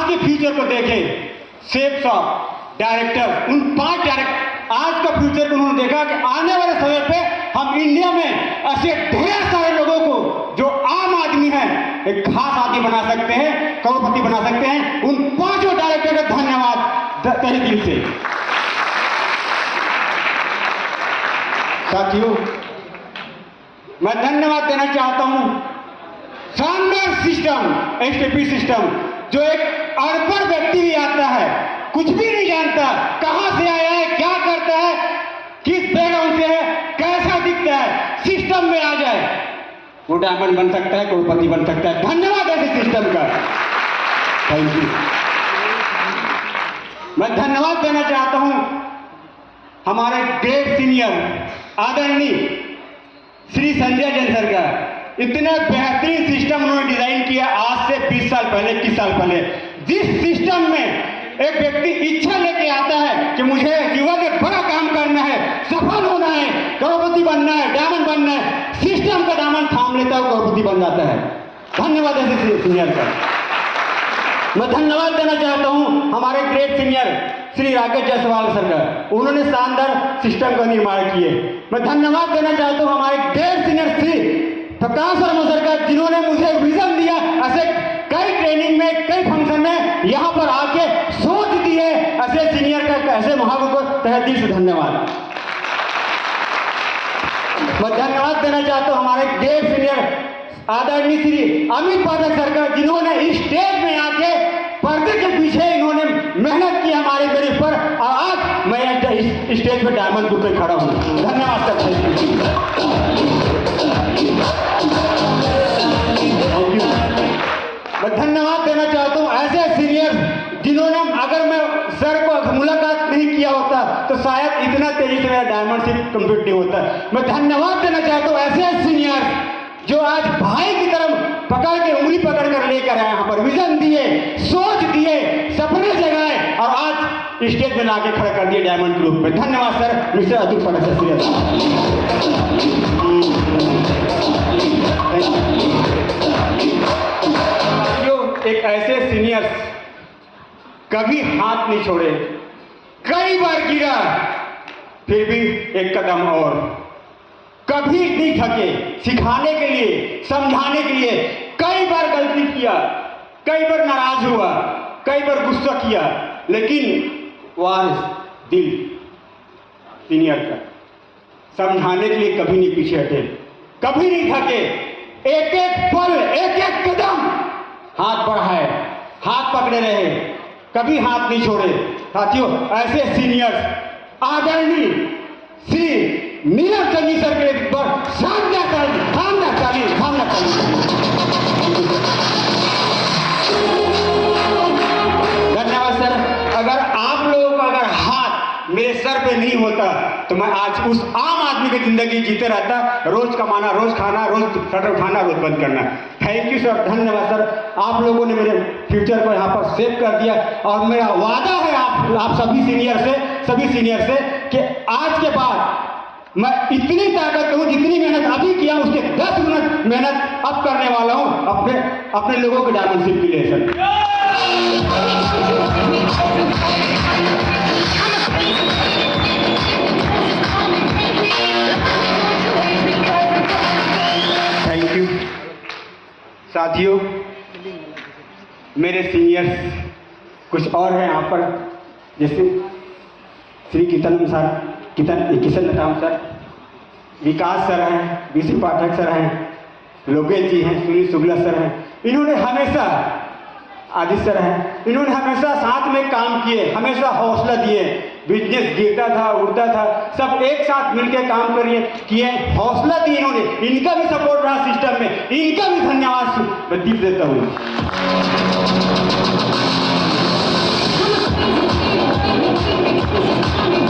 आज के फ्यूचर को देखें, शेप्स ऑफ डायरेक्टर, उन 5 डायरेक्टर आज का फ्यूचर को उन्होंने देखा कि आने वाले समय पे हम इंडिया में ऐसे ढेर सारे लोगों को जो आम आदमी है एक खास आदमी बना सकते हैं, करोड़पति बना सकते हैं। उन 5 डायरेक्टर का धन्यवाद तहे दिल से। साथियों, मैं धन्यवाद देना चाहता हूं शानदार सिस्टम, एसटीपी सिस्टम, जो एक अनपढ़ व्यक्ति भी आता है, कुछ भी नहीं जानता, कहां से आया है, क्या करता है, किस बैकग्राउंड से है, कैसा दिखता है, सिस्टम में आ जाए, वो डायमंड बन सकता है, करोड़पति बन सकता है। धन्यवाद ऐसे सिस्टम का। Thank you. मैं धन्यवाद देना चाहता हूं हमारे ग्रेट सीनियर आदरणीय श्री संजय जैन सर का। इतना बेहतरीन सिस्टम उन्होंने डिजाइन किया आज से 20 साल पहले, 21 साल पहले। जिस सिस्टम में एक व्यक्ति इच्छा लेके आता है कि मुझे जीवन में बड़ा काम करना है, सफल होना है, करोड़पति बनना है, डायमंड बनना है, सिस्टम का दामन थाम लेता है, करोड़पति बन जाता है। धन्यवाद ऐसे सीनियर का। मैं धन्यवाद देना चाहता हूं हमारे great senior Shri Rakesh Jaiswal sir का। उन्होंने शानदार सिस्टम का निर्माण किए। मैं धन्यवाद देना चाहता हूं हमारे great senior Shri Prakash Sharma sir का, जिन्होंने मुझे विजन दिया। ऐसे कई ट्रेनिंग में, कई फंक्शन में यहाँ पर आके सोच दी है। ऐसे सीनियर का, ऐसे महागुरु को तहे दिल से धन्यवाद। मैं धन्यवाद देना चाहता हूँ हमारे ग्रेट सीनियर आदरणीय श्री अमित पाठक सर का, जिन्होंने इस स्टेज में आके पर्दे के पीछे इन्होंने मेहनत की हमारे मेरे पर, और आज मैं इस स्टेज पर डायमंड ग्रुप पे खड़ा हूँ। धन्यवाद सर। मैं धन्यवाद देना चाहता हूँ ऐसे सीनियर जिन्होंने, अगर मैं सर को मुलाकात नहीं किया होता तो शायद इतना तेजी से मेरा डायमंडशिप कंप्लीट नहीं होता। मैं धन्यवाद देना चाहता हूँ ऐसे सीनियर जो आज भाई की तरफ पकड़ के, उंगली पकड़ कर लेकर आए, यहाँ पर विजन दिए, सोच दिए, सपने जगाए, और आज स्टेज में लाके खड़ा कर दिए डायमंड ग्रुप में। धन्यवाद सर, मिस्टर अतुल पाठक सर। एक ऐसे सीनियर कभी हाथ नहीं छोड़े, कई बार गिरा फिर भी एक कदम और, कभी नहीं थके सिखाने के लिए, समझाने के लिए। कई बार गलती किया, कई बार नाराज हुआ, कई बार गुस्सा किया, लेकिन वारिस दिल सीनियर का समझाने के लिए कभी नहीं पीछे हटे, कभी नहीं थके। एक एक पल, एक एक कदम हाथ बढ़ाए, हाथ पकड़े रहे, कभी हाथ नहीं छोड़े। साथियों, ऐसे सीनियर्स आदरणीय श्री नीरज चंदी सर के पर शानदार धन्यवाद सर। अगर आप लोगों का अगर हाथ मेरे सर पे नहीं होता तो मैं आज उस आम आदमी की जिंदगी जीते रहता, रोज कमाना, रोज खाना, रोज शटर उठाना, रोज बंद करना। थैंक यू सर, धन्यवाद सर। आप लोगों ने मेरे फ्यूचर को यहाँ पर सेव कर दिया, और मेरा वादा है आप सभी सीनियर से कि आज के बाद मैं इतनी ताकत हूं, जितनी मेहनत अभी किया उसके 10 गुना मेहनत अब करने वाला हूं अपने लोगों के डायमंडशिप के लिए सर। Thank you. साथियों, मेरे सीनियर्स कुछ और हैं यहाँ पर, जैसे श्री किशन नटाम सर, विकास सर हैं, बीसी पाठक सर हैं, लोकेश जी हैं, सुनील शुक्ला सर हैं। इन्होंने हमेशा, आदित्य सर हैं, इन्होंने हमेशा साथ में काम किए, हमेशा हौसला दिए। बिजनेस गिरता था, उड़ता था, सब एक साथ मिलकर काम किए, हौसला दिए इन्होंने। इनका भी सपोर्ट रहा सिस्टम में, इनका भी धन्यवाद मैं दिल देता हूँ।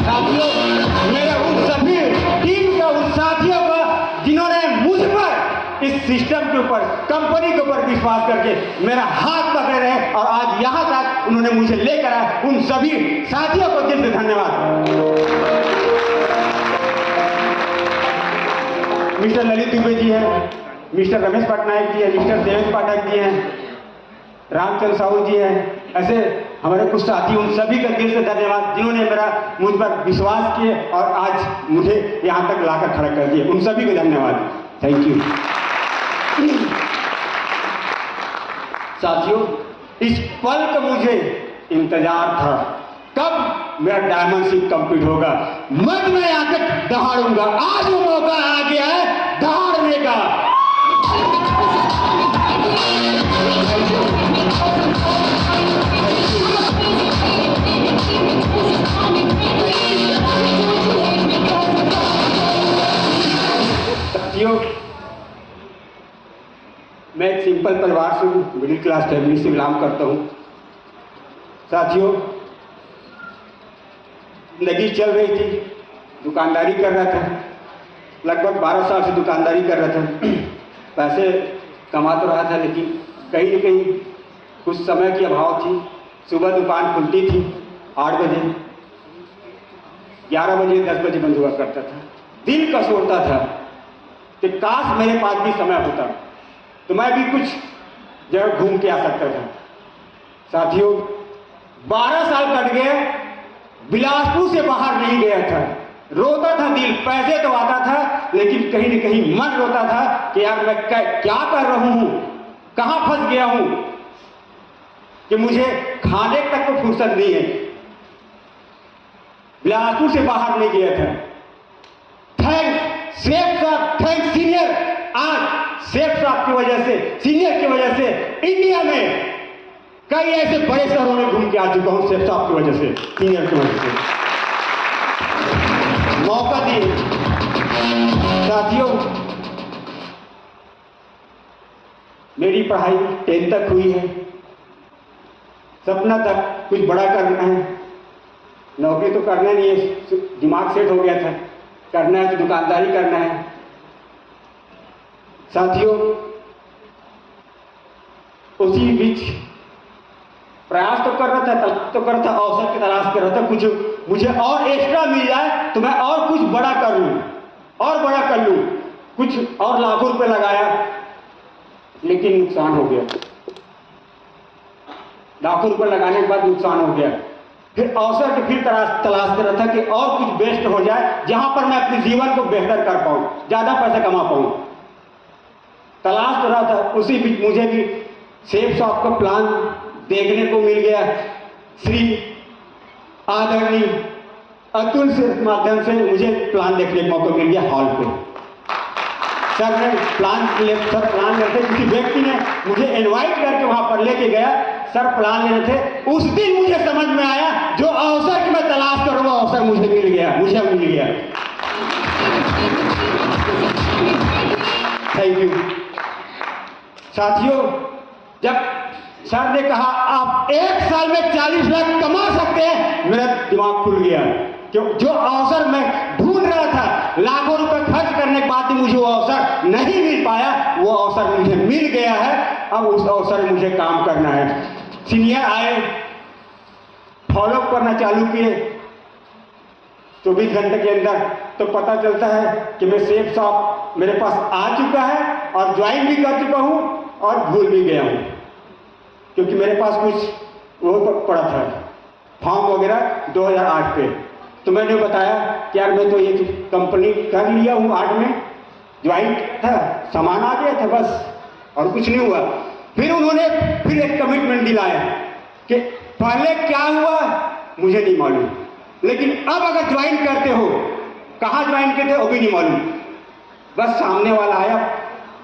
साथियों, मेरे उन सभी टीम का, उन साथियों का जिन्होंने मुझ पर, इस सिस्टम के ऊपर, कंपनी के ऊपर विश्वास करके मेरा हाथ पकड़े रहे और आज यहाँ तक उन्होंने मुझे लेकर आए, उन सभी साथियों को दिल से धन्यवाद। मिस्टर ललित दुबे जी हैं, मिस्टर रमेश पटनायक जी हैं, मिस्टर देवेश पाठक जी हैं, रामचंद्र साहू जी हैं, ऐसे हमारे कुछ साथी, उन सभी का दिल से धन्यवाद जिन्होंने मुझ पर विश्वास किए और आज मुझे यहाँ तक लाकर खड़ा कर दिए। उन सभी को धन्यवाद, थैंक यू। साथियों, इस पल का मुझे इंतजार था, कब मेरा डायमंडशिप कंप्लीट होगा। मत मैं आकर दहाड़ूंगा, आज वो मौका आ गया है दहाड़ने का। साथियों, मैं एक सिंपल परिवार से हूँ, मिडिल क्लास फैमिली से बिलोंग करता हूँ। साथियों, जिंदगी चल रही थी, दुकानदारी कर रहा था, लगभग 12 साल से दुकानदारी कर रहा था। पैसे कमा तो रहा था, लेकिन कहीं न कहीं कुछ समय की अभाव थी। सुबह दुकान खुलती थी 8 बजे, 11 बजे, 10 बजे बंद हुआ करता था। दिल का सोचता था कि काश मेरे पास भी समय होता तो मैं भी कुछ जगह घूम के आ सकता था। साथियों, 12 साल कट गए, बिलासपुर से बाहर नहीं गया था। रोता था दिल, पैसे तो आता था, लेकिन कहीं न कहीं मन रोता था कि यार मैं क्या कर रहा हूं, कहां फंस गया हूं कि मुझे खाने तक को फुर्सत नहीं है। बिलासपुर से बाहर नहीं गया था। थैंक्स शेख साहब, थैंक्स सीनियर। आज शेख साहब की वजह से, सीनियर की वजह से इंडिया में कई ऐसे बड़े शहरों में घूम के आ चुका हूं, शेख साहब की वजह से, सीनियर की वजह से मौका दिए। साथियों, मेरी पढ़ाई 10 तक हुई है। सपना था कुछ बड़ा करना है, नौकरी तो करना नहीं है, दिमाग सेट हो गया था, करना है तो दुकानदारी करना है। साथियों, उसी बीच प्रयास तो कर रहा था, अवसर की तलाश कर रहा था, कुछ मुझे और एक्स्ट्रा मिल जाए तो मैं और कुछ बड़ा कर लूं, और बड़ा कर लूं। कुछ और लाखों रुपए लगाया, लेकिन नुकसान हो गया। लाखों रुपए लगाने के बाद नुकसान हो गया। फिर अवसर की फिर तलाश कर रहा था कि और कुछ बेस्ट हो जाए, जहां पर मैं अपने जीवन को बेहतर कर पाऊं, ज्यादा पैसा कमा पाऊं। तलाश कर रहा था, उसी बीच मुझे भी शेख साहब का प्लान देखने को मिल गया। श्री आदरणीय अतुल से माध्यम से मुझे प्लान देखने का मौका मिल गया हॉल पे। सर ने प्लान लेते, किसी व्यक्ति ने मुझे इनवाइट करके वहां पर लेके गया। सर प्लान ले रहे थे। उस दिन मुझे समझ में आया, जो अवसर की मैं तलाश कर रहा हूं, वो अवसर मुझे मिल गया, मुझे मिल गया। Thank you. साथियों, जब सर ने कहा आप 1 साल में 40 लाख कमा सकते हैं, मेरा दिमाग खुल गया। जो अवसर मैं ढूंढ रहा था, लाखों रुपए खर्च करने के बाद भी मुझे वो अवसर नहीं मिल पाया, वो अवसर मुझे मिल गया है। अब उस अवसर में मुझे काम करना है। सीनियर आए, फॉलो करना चालू किए। 24 घंटे के अंदर तो पता चलता है कि मैं शेख साहब मेरे पास आ चुका है और ज्वाइन भी कर चुका हूं और भूल भी गया हूं, क्योंकि मेरे पास कुछ वो पड़ा था फॉर्म वगैरह 2008 पे। तो मैंने बताया कि यार मैं तो ये कंपनी कर लिया हूँ, 8 में ज्वाइन था, सामान आ गया था बस, और कुछ नहीं हुआ। फिर उन्होंने फिर एक कमिटमेंट दिलाया कि पहले क्या हुआ मुझे नहीं मालूम, लेकिन अब अगर ज्वाइन करते हो, कहाँ ज्वाइन करते हो वो भी नहीं मालूम, बस सामने वाला आया,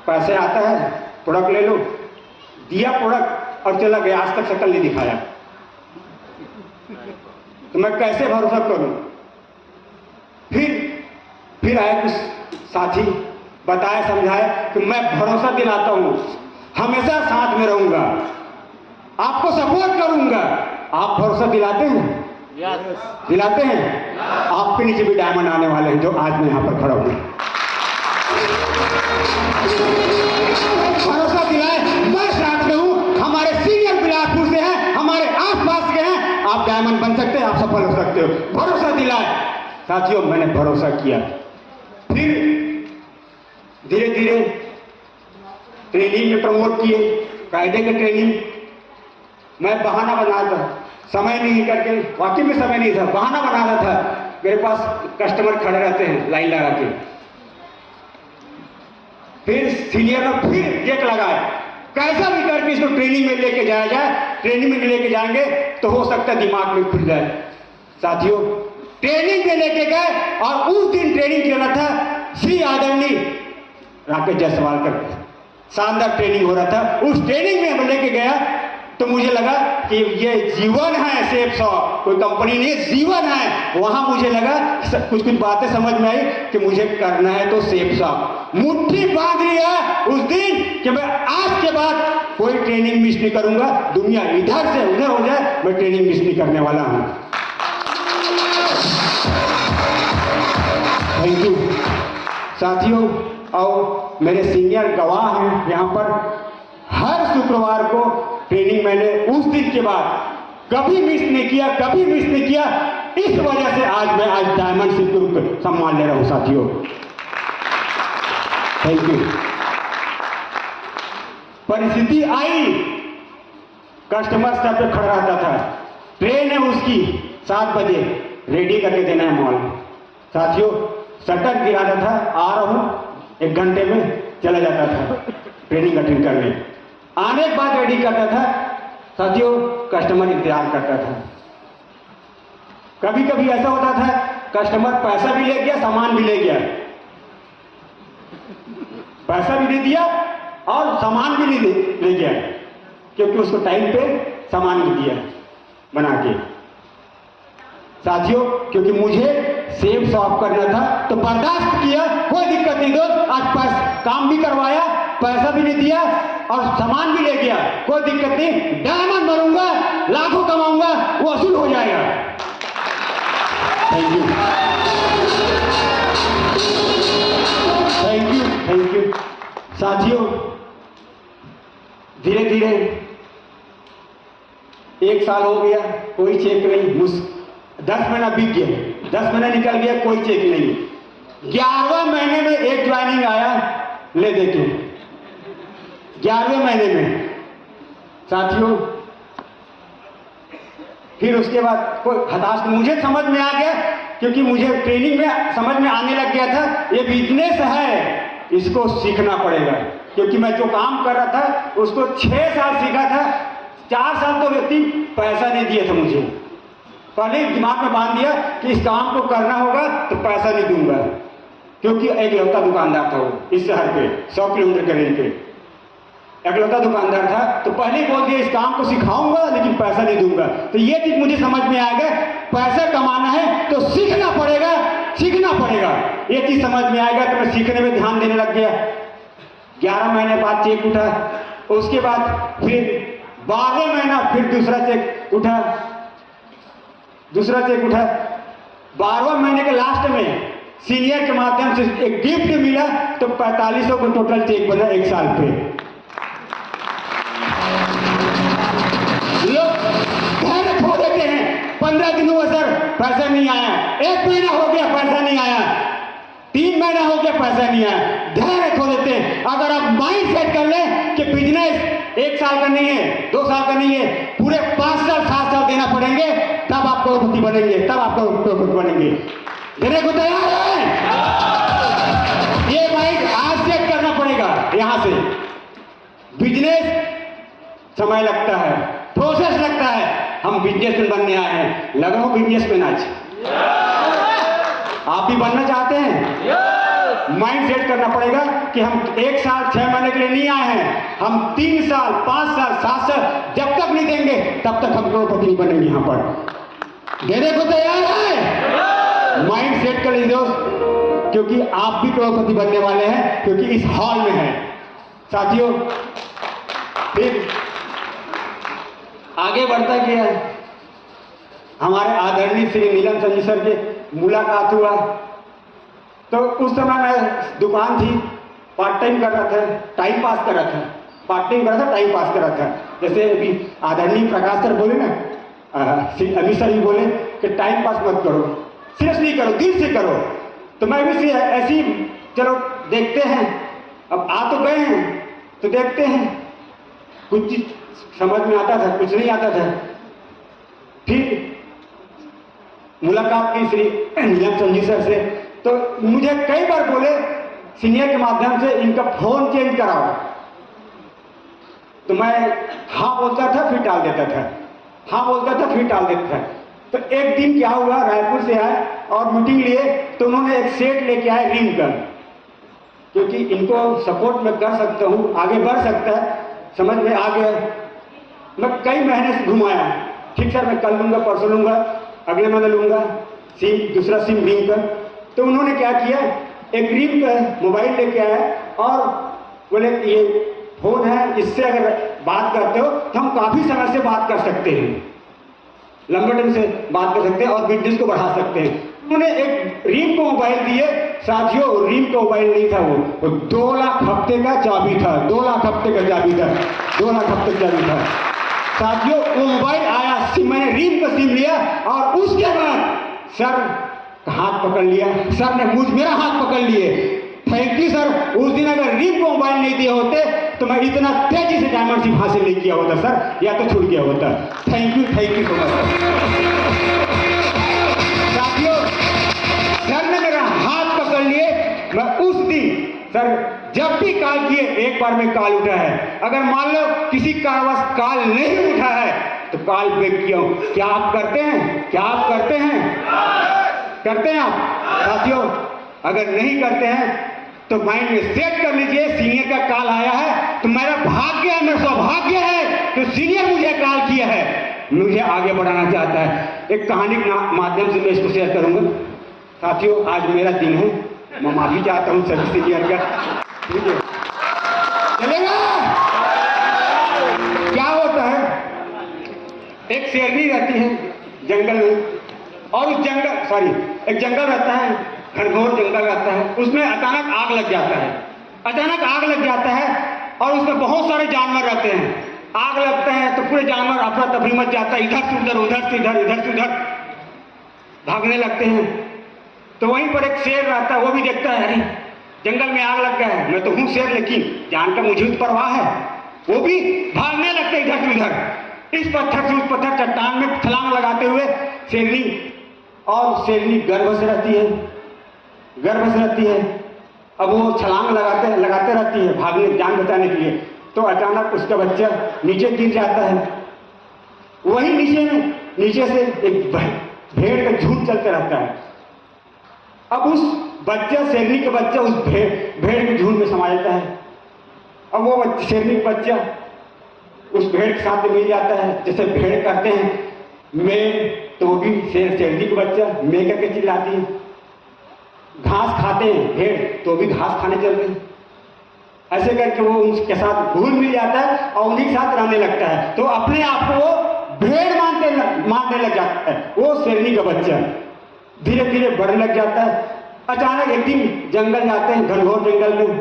पैसे आता है, प्रोडक्ट ले लो, दिया प्रोडक्ट और चला गया, आज तक शक्ल नहीं दिखाया। तो मैं कैसे भरोसा करूं? फिर आए कुछ साथी, बताया समझाया कि मैं भरोसा दिलाता हूं, हमेशा साथ में रहूंगा, आपको सपोर्ट करूंगा। आप भरोसा दिलाते हैं? दिलाते हैं? आपके नीचे भी डायमंड आने वाले हैं, जो आज मैं यहां पर खड़ा हूं। भरोसा दिलाए, मैं साथ में हूं। हमारे सीनियर बिलासपुर से हैं, हमारे आसपास के हैं, आप डायमंड बन सकते हैं, आप सफल हो सकते हो। भरोसा दिलाए। साथियों, मैंने भरोसा किया। फिर धीरे धीरे ट्रेनिंग में प्रमोट किए, कायदे के ट्रेनिंग, मैं बहाना बना रहा था, समय नहीं करके, वाकई में समय नहीं था, बहाना बना रहा था। मेरे पास कस्टमर खड़े रहते हैं लाइन लगा के। फिर सीनियर ने फिर जेक लगाया, कैसा भी करके इसको ट्रेनिंग में लेके जाया जाए। ट्रेनिंग में लेके जाएंगे तो हो सकता है दिमाग में खुल जाए। साथियों, ट्रेनिंग में लेके गए और उस दिन ट्रेनिंग चल रहा था श्री आदरणीय राकेश जायसवाल का शानदार ट्रेनिंग हो रहा था। उस ट्रेनिंग में हम लेके गया तो मुझे लगा कि ये जीवन है, सेफ शॉप कोई कंपनी नहीं, जीवन है। वहां मुझे लगा कुछ कुछ बातें समझ में आई कि मुझे करना है तो सेफ शॉप। मुट्ठी बांध लिया उस दिन कि मैं आज के बाद कोई ट्रेनिंग मिस नहीं करूंगा। दुनिया इधर से उधर हो जाए, मैं ट्रेनिंग मिस नहीं करने वाला हूं। थैंक यू साथियों। और मेरे सीनियर गवाह हैं यहाँ पर। हर शुक्रवार को ट्रेनिंग मैंने उस दिन के बाद कभी मिस नहीं किया, कभी मिस नहीं किया। इस वजह से आज मैं डायमंड शिप ग्रुप सम्मान ले रहा हूं साथियों। Thank you. परिस्थिति आई, कस्टमर स्टॉप पे खड़ा रहता था, ट्रेन है उसकी 7 बजे, रेडी करके देना है मॉल। साथियों, शटर गिराता था, आ रहा हूं 1 घंटे में चला जाता था ट्रेनिंग अटेंड करने। आने के बाद रेडी करता था। साथियों, कस्टमर इंतजार करता था। कभी कभी ऐसा होता था कस्टमर पैसा भी ले गया, सामान भी ले गया, पैसा भी दे दिया और सामान भी नहीं ले गया, क्योंकि उसको टाइम पे सामान भी दिया बना के। साथियों, क्योंकि मुझे सेफ शॉप करना था तो बर्दाश्त किया, कोई दिक्कत नहीं दोस्त। आज काम भी करवाया, पैसा भी नहीं दिया और सामान भी ले गया, कोई दिक्कत नहीं। डायमंड बनूंगा, लाखों कमाऊंगा, वो वसूल हो जाएगा। Thank you, thank you, thank you. साथियों, धीरे धीरे 1 साल हो गया, कोई चेक नहीं। 10 महीना बीत गया, 10 महीना निकल गया, कोई चेक नहीं। 11वें महीने में एक ज्वाइनिंग आया, ले देते 11वें महीने में। साथियों, फिर उसके बाद कोई हताश, मुझे समझ में आ गया, क्योंकि मुझे ट्रेनिंग में समझ में आने लग गया था ये बिजनेस है, इसको सीखना पड़ेगा। क्योंकि मैं जो काम कर रहा था उसको 6 साल सीखा था, 4 साल तो व्यक्ति पैसा नहीं दिया था मुझे। पहले दिमाग में बांध दिया कि इस काम को करना होगा तो पैसा नहीं दूंगा, क्योंकि एक लौता दुकानदार था वो इस शहर पे, 100 किलोमीटर के रेंज पे एकलौता दुकानदार था। तो पहले ही बोल दिया इस काम को सिखाऊंगा लेकिन पैसा नहीं दूंगा। तो ये चीज मुझे समझ में आ गया, पैसा कमाना है तो सीखना पड़ेगा, सीखना पड़ेगा। ये चीज समझ में आएगा तो मैं सीखने में ध्यान देने लग गया। 11 महीने बाद चेक उठा, उसके बाद फिर 12वें महीना फिर दूसरा चेक उठा, दूसरा चेक उठा। 12वें महीने के लास्ट में सीनियर के माध्यम से एक गिफ्ट मिला, तो 4500 का टोटल चेक बना 1 साल पे। लोग धैर्य खो देते हैं, 15 दिनों में सर पैसा नहीं आया, 1 महीना हो गया पैसा नहीं आया, 3 महीना हो गया पैसा नहीं आया, धैर्य खो देते हैं। अगर आप माइंड सेट कर लें कि बिजनेस 1 साल का नहीं है, 2 साल का नहीं है, पूरे 5 साल 7 साल देना पड़ेंगे, तब आप करोड़पति बनेंगे, तब आप करोड़पति बनेंगे। देने को तैयार है? ये माइंड आज सेट करना पड़ेगा। यहां से बिजनेस समय लगता है, प्रोसेस लगता है। हम बिजनेसमैन बनने आए हैं, लग रहा हूं बिजनेसमैन आज। आप भी बनना चाहते हैं? माइंड सेट करना पड़ेगा कि हम 1 साल 6 महीने के लिए नहीं आए हैं, हम 3 साल 5 साल 7 साल जब तक नहीं देंगे तब तक हम करोड़पति नहीं बनेंगे। यहां पर देने को तैयार है? माइंड सेट कर लीजिए दोस्त, क्योंकि आप भी करोड़पति बनने वाले हैं, क्योंकि इस हॉल में है। साथियों, फिर आगे बढ़ता गया, हमारे आदरणीय श्री नीलम संजय सर के मुलाकात हुआ। तो उस समय मैं दुकान थी, पार्ट टाइम कर रहा था, टाइम पास कर रहा था, पार्ट टाइम कर रहा था, टाइम पास कर रहा था। जैसे अभी आदरणीय प्रकाश सर बोले ना, अमित सर भी बोले कि टाइम पास मत करो, सीरियसली करो, दिल से करो। तो मैं भी ऐसी, चलो देखते हैं, अब आ तो गए हैं तो देखते हैं, कुछ चीज समझ में आता था, कुछ नहीं आता था। फिर मुलाकात की श्री नीलम संजी सर से, तो मुझे कई बार बोले सीनियर के माध्यम से इनका फोन चेंज कराओ, तो मैं हाँ बोलता था फिर टाल देता था, हाँ बोलता था फिर टाल देता था। तो एक दिन क्या हुआ, रायपुर से आए और मीटिंग लिए, तो उन्होंने एक सेट लेके आए रिंग का, क्योंकि इनको सपोर्ट मैं कर सकता हूँ, आगे बढ़ सकता है, समझ में आ गया। मैं कई महीने से घुमाया, ठीक सर मैं कल लूँगा, परसों लूँगा, अगले महीने लूँगा सिम, दूसरा सिम रिंग का। तो उन्होंने क्या किया, एक रिंग का मोबाइल लेके आया और बोले ये फोन है, इससे अगर बात करते हो तो हम काफ़ी समय से बात कर सकते हैं, लंबे टाइम से बात कर सकते हैं और बिजनेस को बढ़ा सकते हैं। उन्होंने एक रिम को मोबाइल दिए, साथियों रिम का मोबाइल नहीं था, वो 2 लाख हफ्ते का चाबी था, 2 लाख हफ्ते का चाबी था, 2 लाख हफ्ते का चाबी था। साथियों वो मोबाइल आया, सिम मैंने रिम का सिम लिया और उसके बाद सर हाथ पकड़ लिया, सर ने मेरा हाथ पकड़ लिए। थैंक यू सर, उस दिन अगर रिम को मोबाइल नहीं दिए होते तो मैं इतना तेजी से डायमंड सिप हासिल नहीं किया होता सर, या तो छूट गया होता। Thank you so much. साथियों सर ने मेरा हाथ पकड़ लिए, मैं उस दिन सर जब भी कॉल किए एक बार में कॉल उठा है, अगर मान लो किसी कारणवश कॉल नहीं उठा है तो कॉल बैक किया हूं। क्या आप करते हैं? क्या आप करते हैं? करते हैं आप? साथियों अगर नहीं करते हैं तो माइंड में सेट कर लीजिए, सीनियर का कॉल आया है तो मेरा भाग्य है, मेरा सौभाग्य है तो सीनियर मुझे कॉल किया है, मुझे आगे बढ़ाना चाहता है। एक कहानी के माध्यम से मैं इसको शेयर करूंगा। साथियों आज मेरा दिन है, मैं माफी चाहता हूँ सभी सीनियर का, ठीक है चलेगा। क्या होता है, एक शेरनी रहती है जंगल में, और उस एक जंगल रहता है, घनघोर जंगल रहता है, उसमें अचानक आग लग जाता है, अचानक आग लग जाता है और उसमें बहुत सारे जानवर रहते हैं। आग लगता है तो पूरे जानवर अफरा तफरी मच जाता है, इधर से उधर, उधर से इधर, इधर से उधर भागने लगते हैं। तो वहीं पर एक शेर रहता है, वो भी देखता है अरे जंगल में आग लग गया है, मैं तो हूँ शेर लेकिन जान का मुझे तो परवाह है, वो भी भागने लगता है इधर से उधर, इस पत्थर से उस पत्थर, चट्टान में छलांग लगाते हुए शेरनी। और शेरनी गर्भ से रहती है, गर्भ से रहती है। अब वो छलांग लगाते रहती है भागने, जान बचाने के लिए। तो अचानक उसका बच्चा नीचे गिर जाता है। वही नीचे से एक भेड़ का झुंड चलते रहता है। अब उस बच्चा, शेरनी का बच्चा उस भेड़ के झुंड में समा जाता है। अब वो शेरनी का बच्चा उस भेड़ के साथ मिल जाता है, जैसे भेड़ करते हैं मैं, तो वो भी शेरनी का बच्चा मैं करके चिल्लाती है। घास खाते हैं भेड़, तो भी घास खाने चलते हैं। ऐसे करके वो उनके साथ घुल मिल जाता है और उन्हीं के साथ रहने लगता है। तो अपने आप को वो भेड़ मानने लग जाता है। वो शेरनी का बच्चा धीरे धीरे बढ़ने लग जाता है। अचानक एक दिन जंगल जाते हैं, घनघोर जंगल में,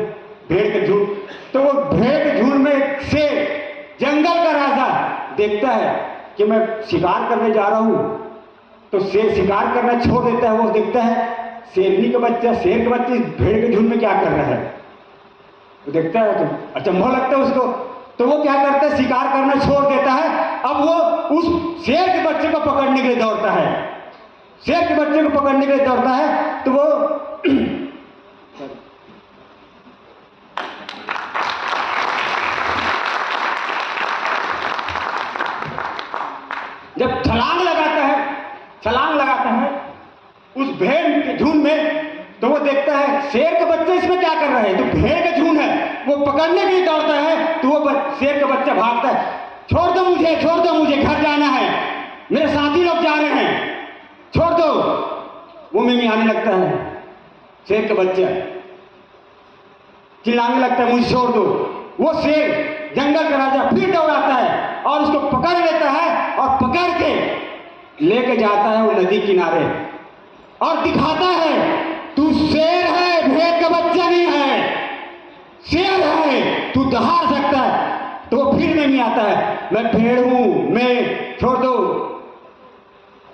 भेड़ के झुंड। तो वो भेड़ के झुंड में एक शेर, जंगल का राजा देखता है कि मैं शिकार करने जा रहा हूं, तो शेर शिकार करना छोड़ देता है। वो देखता है शेरनी का बच्चा, शेर के बच्चे भेड़ के झुंड में क्या कर रहा है, वो देखता है तो अचंभा लगता है उसको। तो वो क्या करता है, शिकार करना छोड़ देता है। अब वो उस शेर के बच्चे को पकड़ने के लिए दौड़ता है, शेर के बच्चे को पकड़ने के लिए दौड़ता है। तो वो जब छलांग लगाता है उस भेड़ के झुंड में, तो वो देखता है शेर के बच्चे इसमें क्या कर रहे हैं, तो भेड़ का झुंड है, वो पकड़ने के लिए दौड़ता है। तो वो शेर का बच्चा भागता है, छोड़ दो मुझे घर जाना है, मेरे साथी लोग जा रहे हैं, छोड़ दो। वो में आने लगता है, शेर का बच्चा चिल्लाने लगता है मुझे छोड़ दो। वो शेर जंगल का राजा फिर दौड़ाता है और उसको पकड़ लेता है और पकड़ के लेके जाता है वो नदी किनारे और दिखाता है तू शेर है, भेड़ का बच्चा नहीं है, शेर है, तू दहाड़ सकता है। तो वो फिर में आता है, मैं भेड़ हूं, मैं, छोड़ दो,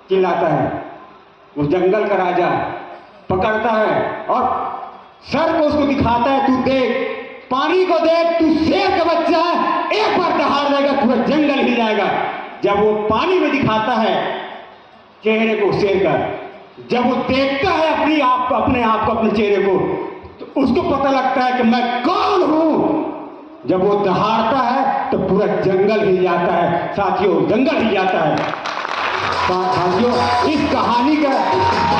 चिल्लाता है। वो जंगल का राजा पकड़ता है और सर को उसको दिखाता है, तू देख पानी को देख, तू शेर का बच्चा है, एक बार दहाड़ देगा पूरा जंगल हिल जाएगा। जब वो पानी में दिखाता है चेहरे को शेर का, जब वो देखता है अपने आप को अपने चेहरे को, तो उसको पता लगता है कि मैं कौन हूं। जब वो दहाड़ता है तो पूरा जंगल हिल जाता है साथियों, जंगल हिल जाता है। साथियों, इस कहानी का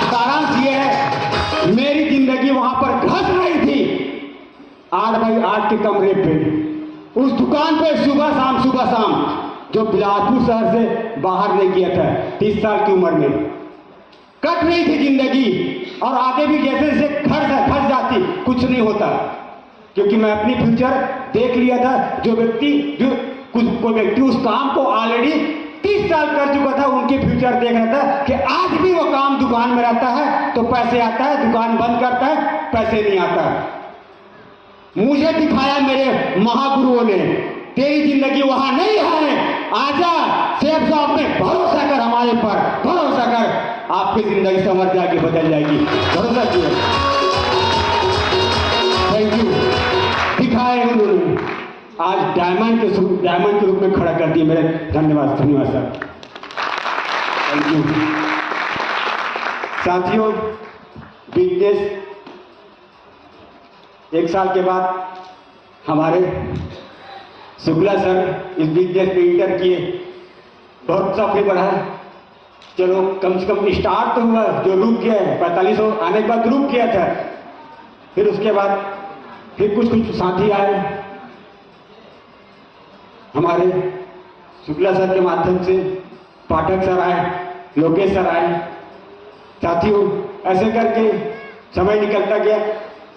सारांश ये है, मेरी जिंदगी वहां पर घस रही थी 8 बाई 8 के कमरे पे, उस दुकान पे सुबह शाम, जो बिलासपुर शहर से बाहर नहीं गया था 30 साल की उम्र में, कट रही थी जिंदगी। और आगे भी जैसे जैसे फंस जाती, कुछ नहीं होता, क्योंकि मैं अपनी फ्यूचर देख लिया था। कोई व्यक्ति उस काम को ऑलरेडी 30 साल कर चुका था, उनके फ्यूचर देख रहा था कि आज भी वो काम दुकान में रहता है तो पैसे आता है, दुकान बंद करता है पैसे नहीं आता। मुझे दिखाया मेरे महागुरुओं ने, तेरी जिंदगी वहां नहीं है, आजा सेफ साहब में भरोसा कर, हमारे पर भरोसा कर, आपकी जिंदगी संवर जाके बदल जाएगी, भरोसा किया। Thank you. दिखाए उन्होंने, आज डायमंड के रूप में खड़ा कर दिया मेरे। धन्यवाद सर, थैंक यू। साथियों, बिजनेस 1 साल के बाद हमारे शुक्ला सर इस बिजनेस में इंटर किए, बहुत सफल बढ़ा। चलो कम से कम स्टार्ट तो हुआ, जो रुक गया है 4500 आने के बाद रुक गया था। फिर उसके बाद फिर कुछ साथी आए हमारे शुक्ला सर के माध्यम से, पाठक सर आए, लोकेश सर आए। साथियों, ऐसे करके समय निकलता गया,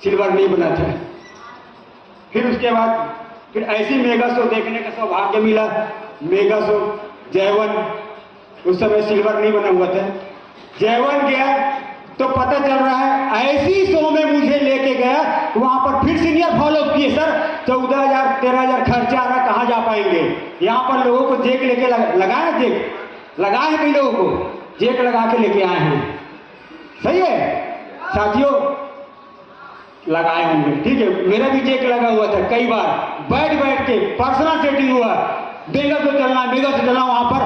सिल्वर नहीं बना था। फिर उसके बाद फिर ऐसी मेगा शो देखने का सौभाग्य मिला, मेगा शो जयवन, उस समय सिल्वर नहीं बना हुआ था। जयवन गया तो पता चल रहा है ऐसी शो में मुझे लेके गया, वहां पर फिर सीनियर फॉलो किए, सर 14,000 13,000 खर्चा आ रहा, कहाँ जा पाएंगे। यहाँ पर लोगों को जेक लेके लगाए, जेक लगाए कई लोगों को, जेक लगा के लेके आए हैं। सही है साथियों, लगाए होंगे, ठीक है। मेरा भी चेक लगा हुआ था, कई बार बैठ के पर्सनल सेटिंग हुआ, मेगा से चलना, वहां पर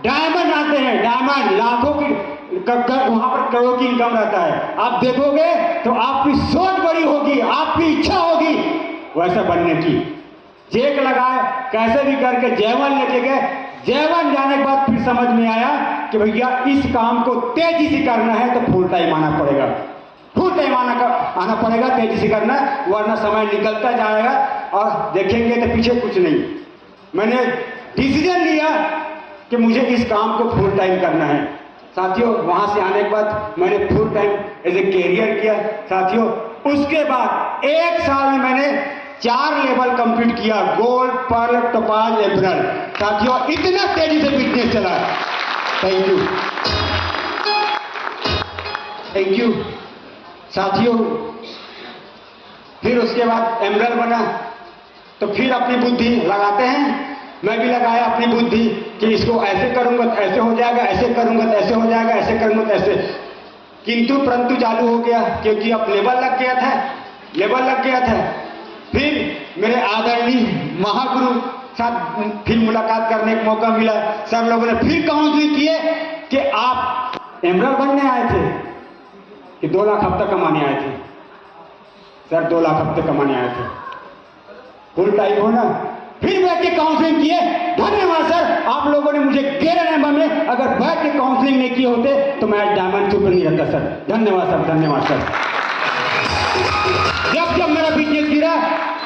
डायमंड आते हैं, डायमंड लाखों की, वहां पर करोड़ों की इनकम रहता है। आप देखोगे तो आपकी सोच बड़ी होगी, आपकी इच्छा होगी वैसा बनने की। चेक लगाए, कैसे भी करके जयवन लेके गए। जयवन जाने के बाद फिर समझ में आया कि भैया इस काम को तेजी से करना है तो फुल टाइम आना पड़ेगा, फुल टाइम आना पड़ेगा, तेजी से करना, वरना समय निकलता जाएगा और देखेंगे तो पीछे कुछ नहीं। मैंने डिसीजन लिया कि मुझे इस काम को फुल टाइम करना है। साथियों, वहां से आने के बाद मैंने full time as a career किया। साथियों, उसके बाद 1 साल में मैंने 4 लेवल कंप्लीट किया, गोल्ड, पर्ल, टोपाज, एमरल्ड। साथियों, इतना तेजी से बिजनेस चला। Thank you, thank you. साथियों, फिर उसके बाद एमरल्ड बना तो फिर अपनी बुद्धि लगाते हैं, मैं भी लगाया अपनी बुद्धि कि इसको ऐसे करूंगा तो ऐसे हो जाएगा, ऐसे करूंगा तो ऐसे हो जाएगा, ऐसे करूंगा तो ऐसे। किंतु परंतु चालू हो गया, क्योंकि अब लेवल लग गया था। फिर मेरे आदरणीय महागुरु साथ फिर मुलाकात करने का मौका मिला। सर लोगों ने फिर काउंसलिंग किए कि आप एमरल्ड बनने आए थे कि 2 लाख हफ्ता कमाने आए थे। सर 2 लाख हफ्ते कमाने आए थे, फुल टाइम हो ना। फिर बैठ के काउंसलिंग किए। धन्यवाद सर, आप लोगों ने मुझे 11 नंबर में अगर बैठ के काउंसलिंग नहीं किए होते तो मैं डायमंड सुपर नहीं रहता सर। धन्यवाद सर, धन्यवाद सर। जब मेरा बिजनेस गिरा,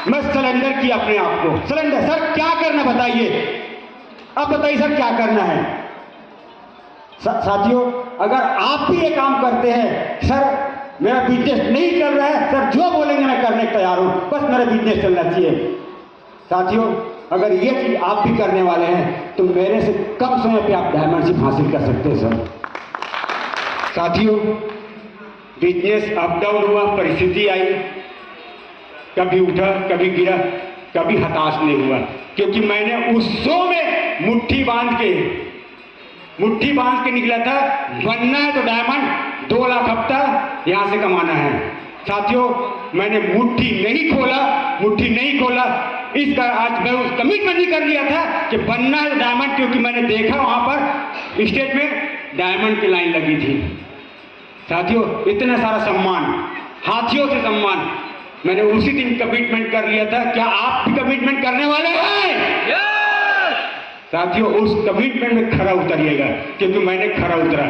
मैं सरेंडर किया अपने आप को। सरेंडर, सर क्या करना बताइए, अब बताइए सर क्या करना है। साथियों, अगर आप भी ये काम करते हैं, सर मेरा बिजनेस नहीं चल रहा है, सर जो बोलेंगे मैं करने को तैयार हूं, बस मेरा बिजनेस चलना चाहिए। साथियों, अगर ये चीज आप भी करने वाले हैं तो मेरे से कम समय पे आप डायमंडशिप हासिल कर सकते हैं सर। साथियों, बिजनेस अप डाउन हुआ, परिस्थिति आई, कभी उठा कभी गिरा, कभी हताश नहीं हुआ, क्योंकि मैंने उस शो में मुट्ठी बांध के निकला था। बनना है तो डायमंड, 2 लाख हफ्ता यहां से कमाना है। साथियों, मैंने मुट्ठी नहीं खोला। इसका आज मैं उस कमिटमेंट भी कर लिया था कि बनना है डायमंड, क्योंकि मैंने देखा वहां पर स्टेज में डायमंड की लाइन लगी थी। साथियों, इतना सारा सम्मान, हाथियों से सम्मान, मैंने उसी दिन कमिटमेंट कर लिया था। क्या आप भी कमिटमेंट करने वाले हैं? साथियों, उस कमिटमेंट में खरा उतरिएगा, क्योंकि मैंने खरा उतरा।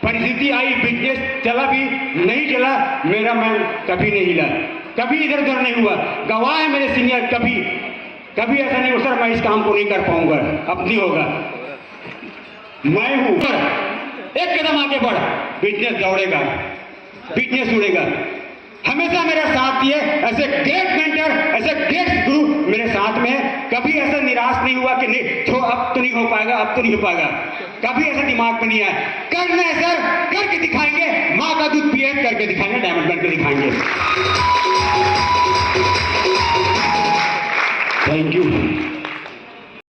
परिस्थिति आई, बिजनेस चला भी नहीं चला, मेरा मैं कभी नहीं हिला, कभी इधर उधर नहीं हुआ। गवाह है मेरे सीनियर, कभी ऐसा नहीं हो सर मैं इस काम को नहीं कर पाऊंगा, अब नहीं होगा। मैं हूं, एक कदम आगे बढ़, बिजनेस दौड़ेगा, बिजनेस उड़ेगा। हमेशा मेरा साथ दिए ऐसे ग्रेट मेंटर, ऐसे ग्रेट गुरु मेरे साथ में है। कभी ऐसा निराश नहीं हुआ कि नहीं छो अब तो नहीं हो पाएगा, अब तो नहीं हो पाएगा, कभी ऐसा दिमाग में नहीं आया। करना है सर, करके दिखाएंगे, माँ का दूध पिए करके दिखाएंगे, डायमंड बन के दिखाएंगे। Thank you.